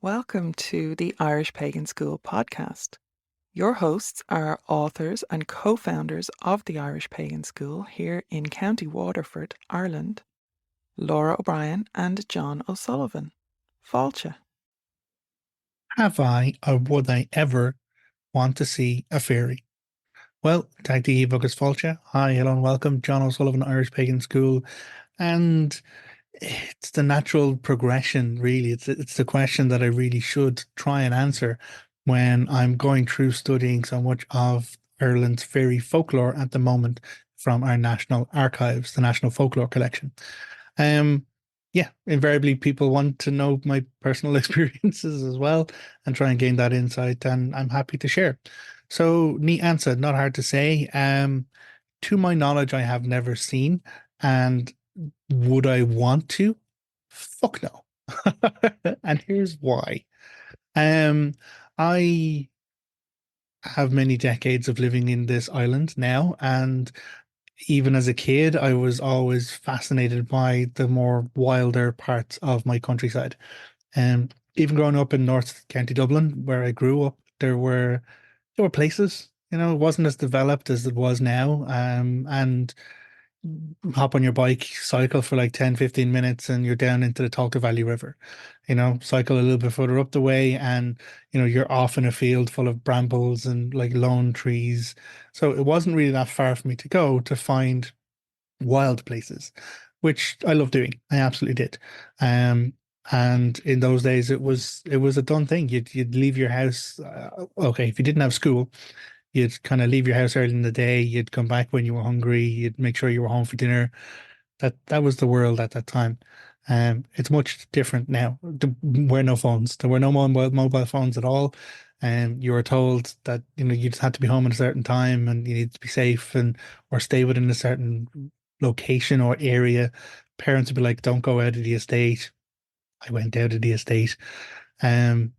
Welcome to the Irish Pagan School podcast. Your hosts are authors and co founders of the Irish Pagan School here in County Waterford, Ireland, Laura O'Brien and John O'Sullivan. Fáilte. Have I, or would I ever want to see a fairy? Well, tag the Bogus Fulcha. Hi, hello, and welcome. John O'Sullivan, Irish Pagan School. And it's the natural progression, really. It's the question that I really should try and answer when I'm going through studying so much of Ireland's fairy folklore at the moment from our national archives, the National Folklore Collection. Yeah, invariably people want to know my personal experiences as well and try and gain that insight, and I'm happy to share. So, neat answer, not hard to say. To my knowledge, I have never seen, and would I want to? Fuck no. And here's why. Um, I have many decades of living in this island now, and even as a kid, I was always fascinated by the more wilder parts of my countryside. And even growing up in North County Dublin, where I grew up, there were places, it wasn't as developed as it was now. And hop on your bike, cycle for like 10, 15 minutes, and you're down into the Talca Valley River. Cycle a little bit further up the way, and you're off in a field full of brambles and like lone trees. So it wasn't really that far for me to go to find wild places, which I love doing. I absolutely did. And in those days, it was a done thing. You'd leave your house. Okay, if you didn't have school, you'd kind of leave your house early in the day. You'd come back when you were hungry. You'd make sure you were home for dinner. That was the world at that time. It's much different now. There were no phones. There were no mobile phones at all. And you were told that you just had to be home at a certain time, and you need to be safe and or stay within a certain location or area. Parents would be like, "Don't go out of the estate." I went out of the estate. Um,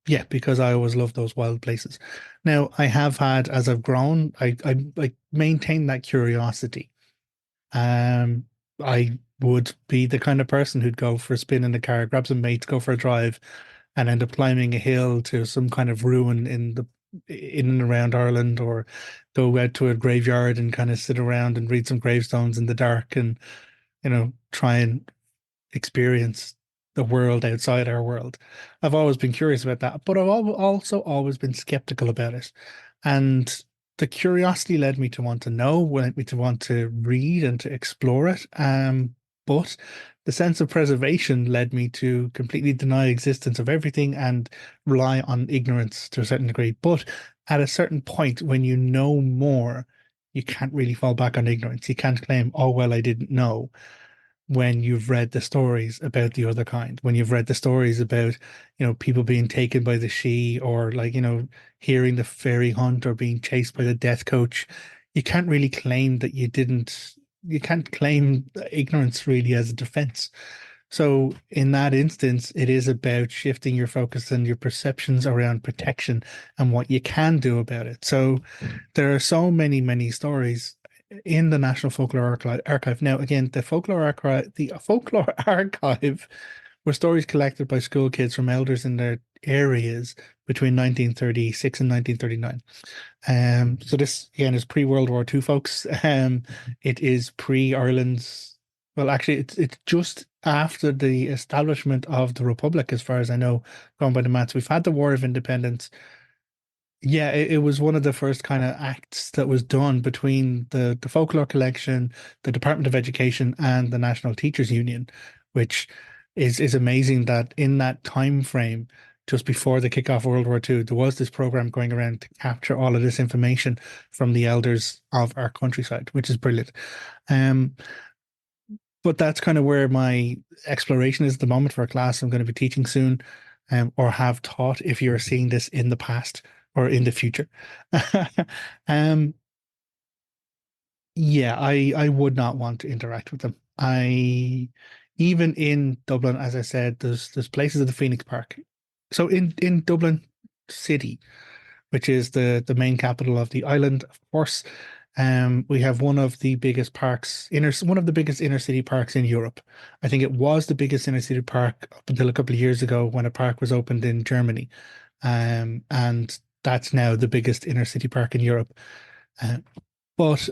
yeah, because I always loved those wild places. Now, I have had, as I've grown, I maintain that curiosity. Um, I would be the kind of person who'd go for a spin in the car, grab some mates, go for a drive, and end up climbing a hill to some kind of ruin in and around Ireland, or go out to a graveyard and kind of sit around and read some gravestones in the dark, and try and experience the world outside our world. I've always been curious about that, but I've also always been skeptical about it. And the curiosity led me to want to know, led me to want to read and to explore it. But the sense of preservation led me to completely deny existence of everything and rely on ignorance to a certain degree. But at a certain point, when you know more, you can't really fall back on ignorance. You can't claim, oh, well, I didn't know, when you've read the stories about the other kind, when you've read the stories about, people being taken by the Sidhe, or like, hearing the fairy hunt, or being chased by the death coach. You can't really claim that you can't claim ignorance really as a defense. So in that instance, it is about shifting your focus and your perceptions around protection and what you can do about it. So there are so many, many stories in the National Folklore Archive. Now, again, the Folklore Archive were stories collected by school kids from elders in their areas between 1936 and 1939. So this again is pre-World War II, folks. It is pre-Ireland's. Well, actually, it's just after the establishment of the Republic, as far as I know, going by the maths. We've had the War of Independence. Yeah, it was one of the first kind of acts that was done between the folklore collection, the Department of Education, and the National Teachers Union, which is amazing that in that time frame, just before the kickoff of World War II, there was this program going around to capture all of this information from the elders of our countryside, which is brilliant. Um, but that's kind of where my exploration is at the moment for a class I'm going to be teaching soon, or have taught if you're seeing this in the past or in the future. um, yeah, I would not want to interact with them. Even in Dublin, as I said, there's places at the Phoenix Park. So in Dublin City, which is the main capital of the island, of course, We have one of the biggest parks, one of the biggest inner city parks in Europe. I think it was the biggest inner city park up until a couple of years ago when a park was opened in Germany. And that's now the biggest inner city park in Europe. Uh, but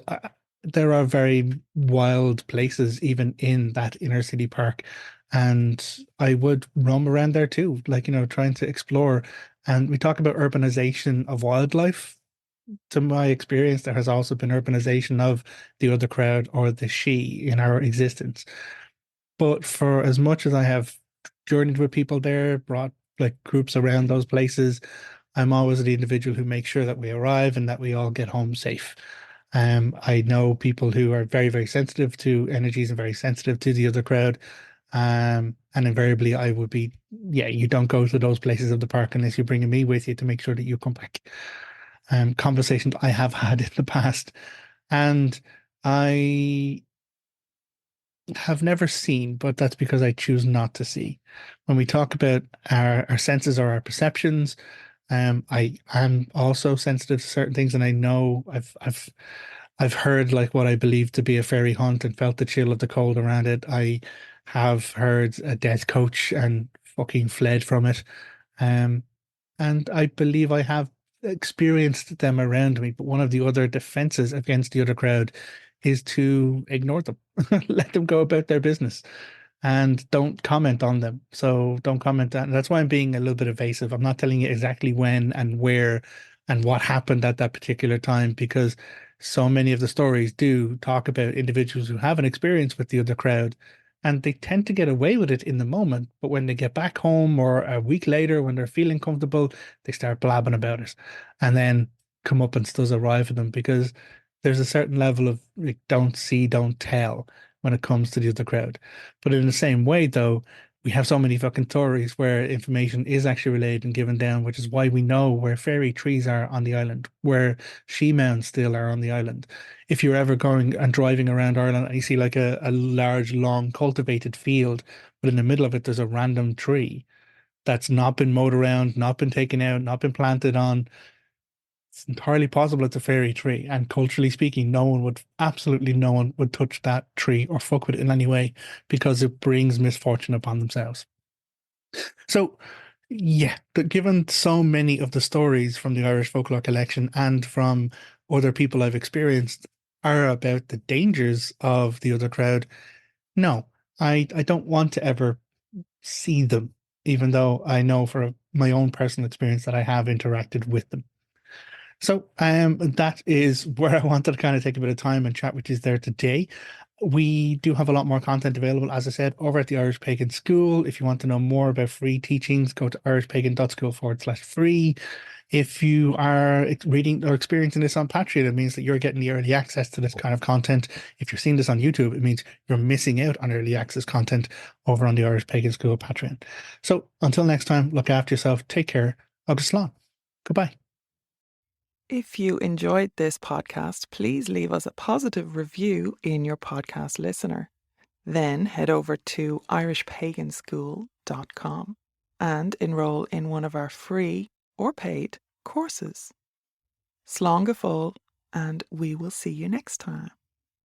there are very wild places even in that inner city park. And I would roam around there too, like, trying to explore. And we talk about urbanization of wildlife. To my experience, there has also been urbanization of the other crowd or the she in our existence. But for as much as I have journeyed with people there, brought like groups around those places, I'm always the individual who makes sure that we arrive and that we all get home safe. I know people who are very, very sensitive to energies and very sensitive to the other crowd. And invariably I would be, yeah, you don't go to those places of the park unless you're bringing me with you to make sure that you come back. Conversations I have had in the past. And I have never seen, but that's because I choose not to see. When we talk about our senses or our perceptions, I am also sensitive to certain things, and I know I've heard like what I believe to be a fairy hunt and felt the chill of the cold around it. I have heard a death coach and fucking fled from it. Um, and I believe I have experienced them around me. But one of the other defenses against the other crowd is to ignore them, let them go about their business, and don't comment on them. So don't comment on. That's why I'm being a little bit evasive. I'm not telling you exactly when and where and what happened at that particular time, because so many of the stories do talk about individuals who have an experience with the other crowd, and they tend to get away with it in the moment. But when they get back home or a week later, when they're feeling comfortable, they start blabbing about it. And then comeuppance does arrive for them, because there's a certain level of like, don't see, don't tell when it comes to the other crowd. But in the same way, though, we have so many fucking stories where information is actually relayed and given down, which is why we know where fairy trees are on the island, where she mounds still are on the island. If you're ever going and driving around Ireland and you see like a large, long, cultivated field, but in the middle of it, there's a random tree that's not been mowed around, not been taken out, not been planted on, it's entirely possible it's a fairy tree. And culturally speaking, absolutely no one would touch that tree or fuck with it in any way, because it brings misfortune upon themselves. So, yeah, given so many of the stories from the Irish Folklore Collection and from other people I've experienced are about the dangers of the other crowd, no, I don't want to ever see them, even though I know for my own personal experience that I have interacted with them. So that is where I wanted to kind of take a bit of time and chat with you there today. We do have a lot more content available, as I said, over at the Irish Pagan School. If you want to know more about free teachings, go to irishpagan.school/free. If you are reading or experiencing this on Patreon, it means that you're getting the early access to this kind of content. If you're seeing this on YouTube, it means you're missing out on early access content over on the Irish Pagan School Patreon. So until next time, look after yourself, take care, agus slán. Goodbye. If you enjoyed this podcast, please leave us a positive review in your podcast listener. Then head over to irishpaganschool.com and enroll in one of our free or paid courses. Slán go fóill, and we will see you next time.